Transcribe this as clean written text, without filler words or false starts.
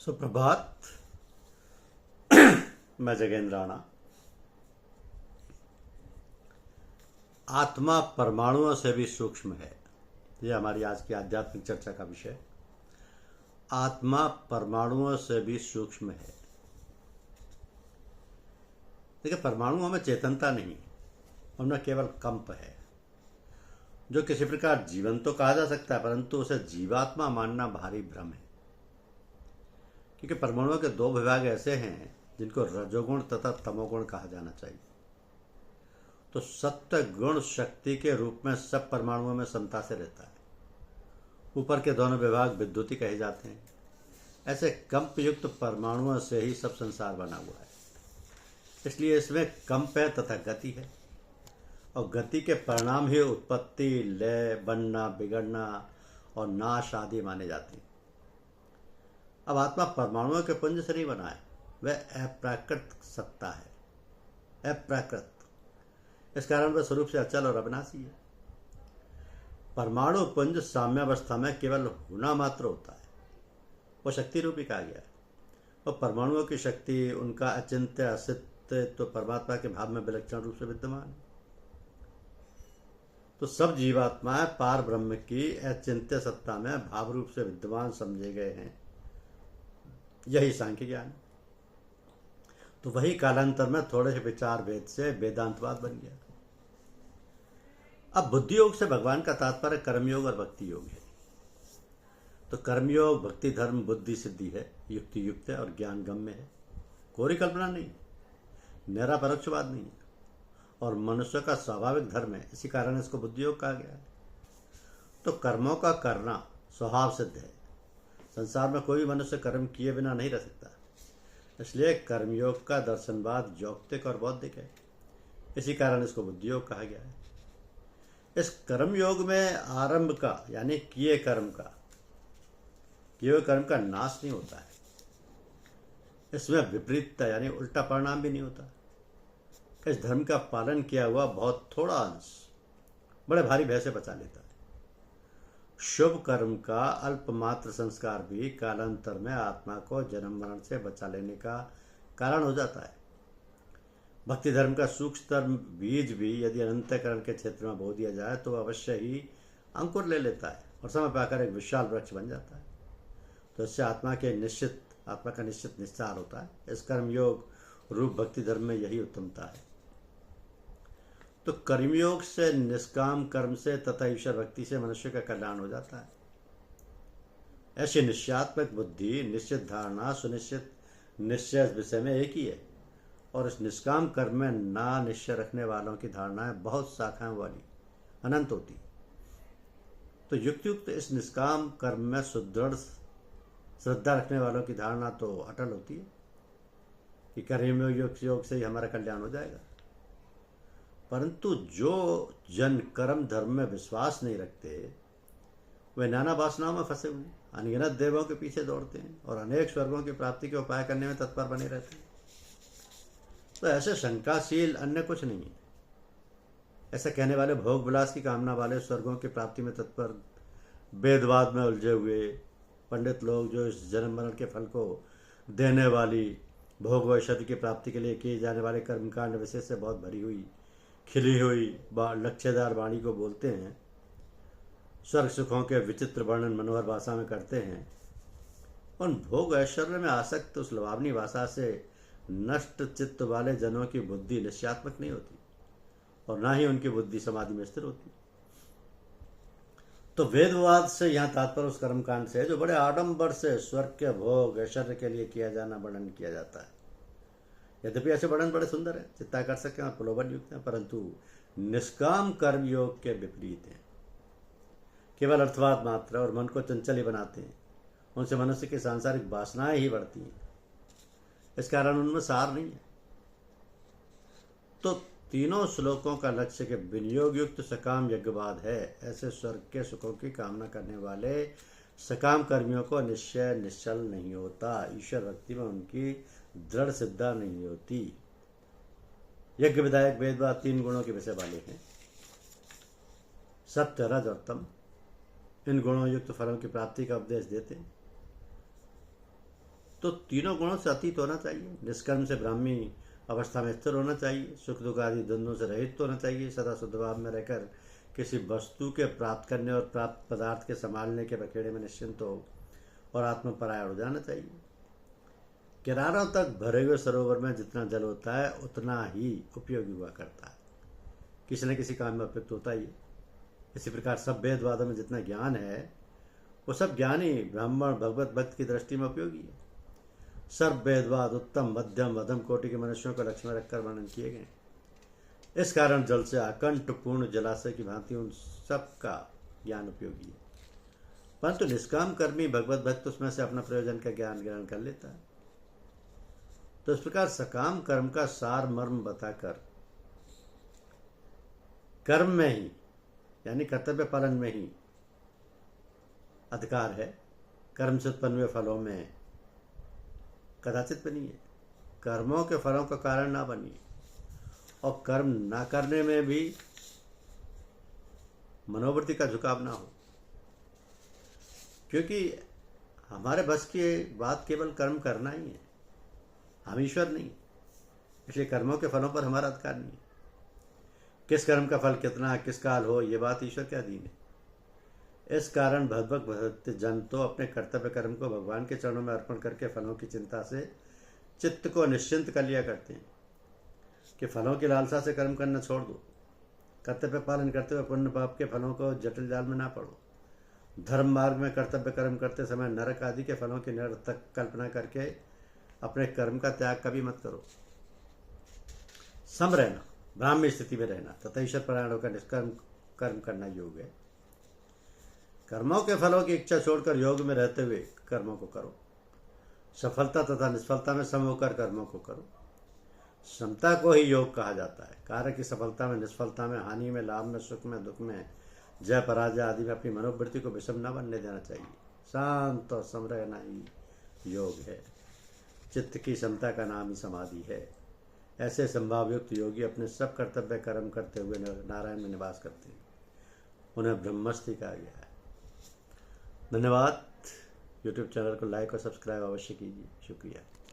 सुप्रभात। मैं जगेंद्र राणा। आत्मा परमाणुओं से भी सूक्ष्म है, यह हमारी आज की आध्यात्मिक चर्चा का विषय। आत्मा परमाणुओं से भी सूक्ष्म है। देखिए, परमाणुओं में चेतनता नहीं, उनमें केवल कंप है, जो किसी प्रकार जीवन तो कहा जा सकता है, परंतु उसे जीवात्मा मानना भारी भ्रम है। क्योंकि परमाणुओं के दो विभाग ऐसे हैं जिनको रजोगुण तथा तमोगुण कहा जाना चाहिए। तो सत्य गुण शक्ति के रूप में सब परमाणुओं में समता से रहता है। ऊपर के दोनों विभाग विद्युती कहे जाते हैं। ऐसे कंप युक्त परमाणुओं से ही सब संसार बना हुआ है। इसलिए इसमें कंप है तथा गति है, और गति के परिणाम ही उत्पत्ति, लय, बनना, बिगड़ना और नाश आदि माने जाते हैं। अब आत्मा परमाणुओं के पुंज से नहीं बना है, वह अप्राकृत सत्ता है, अप्राकृत। इस कारण वह स्वरूप से अचल और अविनाशी है। परमाणु पुंज साम्यावस्था में केवल होना मात्र होता है, वो शक्ति रूपी कहा गया है। और परमाणुओं की शक्ति, उनका अचिंत्य अस्तित्व तो परमात्मा के भाव में विलक्षण रूप से विद्यमान है। तो सब जीवात्माएं पार ब्रह्म की अचिंत्य सत्ता में भाव रूप से विद्यमान समझे गए हैं। यही सांख्य ज्ञान। तो वही कालांतर में थोड़े से विचार भेद से वेदांतवाद बन गया। अब बुद्धि योग से भगवान का तात्पर्य कर्मयोग और भक्ति योग है। तो कर्मयोग भक्ति धर्म बुद्धि सिद्धि है, युक्ति युक्त है और ज्ञान गम्य है। कोरी कल्पना नहीं, निरा परोक्षवाद नहीं है, और मनुष्य का स्वाभाविक धर्म है। इसी कारण इसको बुद्धि योग कहा गया है। तो कर्मों का करना स्वभाव सिद्ध है। संसार में कोई मनुष्य कर्म किए बिना नहीं रह सकता। इसलिए कर्मयोग का दर्शनवाद यौक्तिक और बौद्धिक है। इसी कारण इसको बुद्धि योग कहा गया है। इस कर्मयोग में आरंभ का यानी किए हुए कर्म का नाश नहीं होता है। इसमें विपरीतता यानी उल्टा परिणाम भी नहीं होता। इस धर्म का पालन किया हुआ बहुत थोड़ा अंश बड़े भारी भय से बचा लेता है। शुभ कर्म का अल्पमात्र संस्कार भी कालांतर में आत्मा को जन्म मरण से बचा लेने का कारण हो जाता है। भक्ति धर्म का सूक्ष्मतम बीज भी यदि अनंतकरण के क्षेत्र में बो दिया जाए तो अवश्य ही अंकुर ले लेता है और समय पाकर एक विशाल वृक्ष बन जाता है। तो इससे आत्मा का निश्चित निस्तार होता है। इस कर्मयोग रूप भक्ति धर्म में यही उत्तमता है। तो कर्मयोग से, निष्काम कर्म से तथा ईश्वर भक्ति से मनुष्य का कल्याण हो जाता है। ऐसी निश्चयात्मक बुद्धि, निश्चित धारणा, सुनिश्चित निश्चय इस विषय में एक ही है। और इस निष्काम कर्म में ना निश्चय रखने वालों की धारणाएं बहुत शाखाओं वाली अनंत होती। तो युक्त इस निष्काम कर्म में सुदृढ़ श्रद्धा रखने वालों की धारणा तो अटल होती है कि कर्मयोग से ही हमारा कल्याण हो जाएगा। परंतु जो जन कर्म धर्म में विश्वास नहीं रखते, वे नाना वासनाओं में फंसे हुए अनगिनत देवों के पीछे दौड़ते हैं और अनेक स्वर्गों की प्राप्ति के उपाय करने में तत्पर बने रहते हैं। तो ऐसे शंकाशील अन्य कुछ नहीं है। ऐसा कहने वाले भोग विलास की कामना वाले, स्वर्गों की प्राप्ति में तत्पर, वेदवाद में उलझे हुए पंडित लोग जो इस जन्म मरण के फल को देने वाली भोग व ऐश्वर्य की प्राप्ति के लिए किए जाने वाले कर्मकांड विशेष से बहुत भरी हुई खिली हुई लक्ष्यदार वाणी को बोलते हैं, स्वर्ग सुखों के विचित्र वर्णन मनोहर भाषा में करते हैं, उन भोग ऐश्वर्य में आसक्त उस लुभावनी भाषा से नष्ट चित्त वाले जनों की बुद्धि निश्चयात्मक नहीं होती और ना ही उनकी बुद्धि समाधि में स्थिर होती। तो वेदवाद से यहाँ तात्पर्य उस कर्मकांड से जो बड़े आडंबर से स्वर्ग के भोग ऐश्वर्य के लिए किया जाना वर्णन किया जाता है। यद्यपि ऐसे वर्णन बड़े सुंदर है, चित्ताकर्षक हैं और प्रलोभन युक्त हैं, परंतु निष्काम कर्म योग के विपरीत हैं। केवल अर्थवाद मात्र और मन को चंचल ही बनाते हैं। उनसे मनुष्य की सांसारिक वासनाएं ही बढ़ती हैं। इस कारण उनमें सार नहीं है। तो तीनों श्लोकों का लक्ष्य के विनियोग युक्त सकाम यज्ञवाद है। ऐसे स्वर्ग के सुखों की कामना करने वाले सकाम कर्मियों को निश्चय निश्चल नहीं होता। ईश्वर भक्ति में उनकी दृढ़ सिद्धा नहीं होती। यज्ञ विधायक वेदवाद तीन गुणों के विषय वाले हैं, सत्य, रज और तम। इन गुणों युक्त फलों की प्राप्ति का उपदेश देते हैं। तो तीनों गुणों से अतीत होना चाहिए। निष्कर्म से ब्राह्मी अवस्था में स्थिर होना चाहिए। सुख दुख आदि द्वंद्वों से रहित होना चाहिए। सदा शुद्ध भाव में रहकर किसी वस्तु के प्राप्त करने और प्राप्त पदार्थ के संभालने के बखेड़े में निश्चिंत हो और आत्मपरायण हो जाना चाहिए। किनारों तक भरे हुए सरोवर में जितना जल होता है उतना ही उपयोगी हुआ करता है, किसी न किसी काम में उपयुक्त होता ही है। इसी प्रकार सब वेदवादों में जितना ज्ञान है वो सब ज्ञानी ब्राह्मण भगवत भक्त की दृष्टि में उपयोगी है। सर्व वेदवाद उत्तम मध्यम अधम कोटि के मनुष्यों को लक्ष्य में रखकर वर्णन किए गए। इस कारण जल से अकंठ पूर्ण जलाशय की भांति उन सब का ज्ञान उपयोगी है। परंतु निष्काम कर्मी भगवत भक्त उसमें से अपना प्रयोजन का ज्ञान ग्रहण कर लेता है। तो इस प्रकार सकाम कर्म का सार मर्म बताकर कर्म में ही यानी कर्तव्य पालन में ही अधिकार है, कर्म से उत्पन्न हुए फलों में कदाचित बनी है। कर्मों के फलों का कारण ना बनिए और कर्म ना करने में भी मनोवृत्ति का झुकाव ना हो, क्योंकि हमारे बस की बात केवल कर्म करना ही है, हम ईश्वर नहीं। इसलिए कर्मों के फलों पर हमारा अधिकार नहीं है। किस कर्म का फल कितना किस काल हो ये बात ईश्वर के अधीन है। इस कारण भगवत भक्त जन तो अपने कर्तव्य कर्म को भगवान के चरणों में अर्पण करके फलों की चिंता से चित्त को निश्चिंत कर लिया करते हैं कि फलों की लालसा से कर्म करना छोड़ दो। कर्तव्य पालन करते हुए पुण्य पाप के फलों को जटिल जाल में ना पड़ो। धर्म मार्ग में कर्तव्य कर्म करते समय नरक आदि के फलों की निरर्थक कल्पना करके अपने कर्म का त्याग कभी मत करो। सम रहना, ब्राह्मी स्थिति में रहना तथा ईश्वर परायण होकर निष्कर्म कर्म करना योग है। कर्मों के फलों की इच्छा छोड़कर योग में रहते हुए कर्मों को करो। सफलता तथा निष्फलता में सम होकर कर्मों को करो। समता को ही योग कहा जाता है। कार्य की सफलता में निष्फलता में हानि में लाभ में सुख में दुख में जय पराजय आदि में अपनी मनोवृत्ति को विषम न बनने देना चाहिए। शांत और सम रहना ही योग है। चित्त की समता का नाम ही समाधि है। ऐसे संभावयुक्त योगी अपने सब कर्तव्य कर्म करते हुए नारायण में निवास करते हैं। उन्हें ब्रह्मस्थि कहा गया है। धन्यवाद। यूट्यूब चैनल को लाइक और सब्सक्राइब अवश्य कीजिए। शुक्रिया।